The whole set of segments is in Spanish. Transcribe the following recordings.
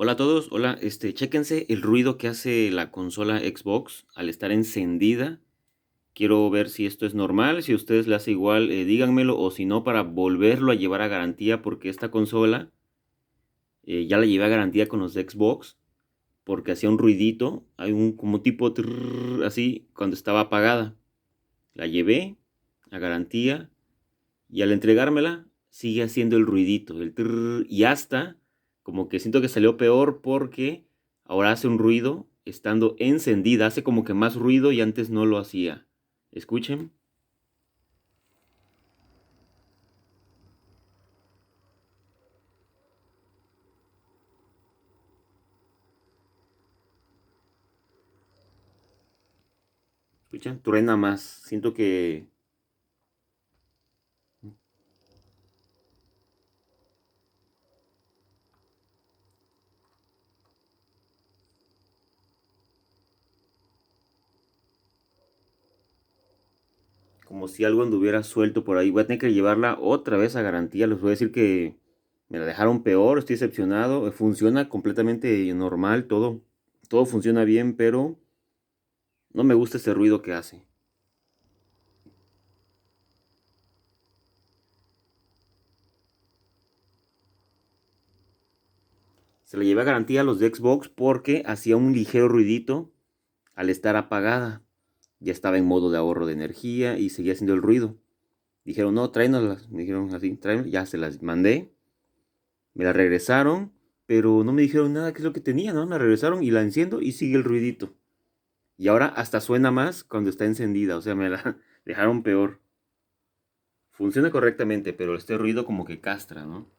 Hola a todos, hola, chéquense el ruido que hace la consola Xbox al estar encendida. Quiero ver si esto es normal, si a ustedes le hace igual, díganmelo, o si no, para volverlo a llevar a garantía, porque esta consola ya la llevé a garantía con los de Xbox, porque hacía un ruidito, hay un como tipo trrr, así, cuando estaba apagada. La llevé a garantía y al entregármela sigue haciendo el ruidito, el trrr, y hasta como que siento que salió peor porque ahora hace un ruido estando encendida, hace como que más ruido y antes no lo hacía. Escuchen. Escuchen, truena más. Siento que como si algo anduviera suelto por ahí. Voy a tener que llevarla otra vez a garantía. Les voy a decir que me la dejaron peor, estoy decepcionado. Funciona completamente normal, todo funciona bien, pero no me gusta ese ruido que hace. Se la llevé a garantía a los de Xbox porque hacía un ligero ruidito al estar apagada. Ya estaba en modo de ahorro de energía y seguía haciendo el ruido. Dijeron, no, tráenoslas. Me dijeron así, tráenoslas. Ya se las mandé. Me la regresaron, pero no me dijeron nada qué es lo que tenía, ¿no? Me regresaron y la enciendo y sigue el ruidito. Y ahora hasta suena más cuando está encendida. O sea, me la dejaron peor. Funciona correctamente, pero este ruido como que castra, ¿no?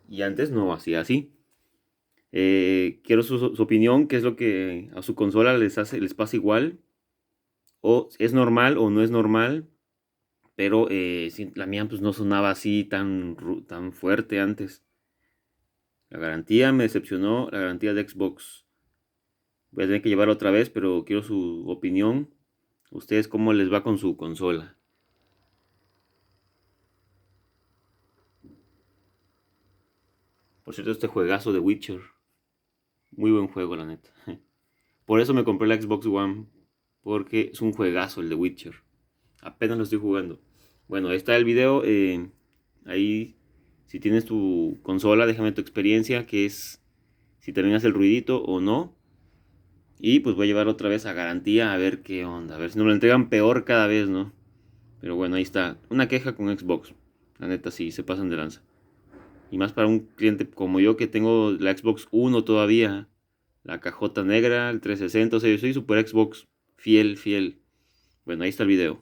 Y antes no hacía así. Quiero su opinión, qué es lo que a su consola les pasa igual, o es normal o no es normal, pero sí, la mía pues no sonaba así tan fuerte antes. La garantía me decepcionó, la garantía de Xbox. Voy a tener que llevarla otra vez, pero quiero su opinión. ¿Ustedes cómo les va con su consola? Por cierto, este juegazo de Witcher, muy buen juego, la neta. Por eso me compré la Xbox One, porque es un juegazo el de Witcher. Apenas lo estoy jugando. Bueno, ahí está el video. Ahí, si tienes tu consola, déjame tu experiencia, que es si terminas el ruidito o no. Y pues voy a llevar otra vez a garantía a ver qué onda. A ver si no lo entregan peor cada vez, ¿no? Pero bueno, ahí está. Una queja con Xbox. La neta sí, se pasan de lanza. Y más para un cliente como yo que tengo la Xbox One todavía. La cajota negra, el 360. O sea, yo soy super Xbox. Fiel, fiel. Bueno, ahí está el video.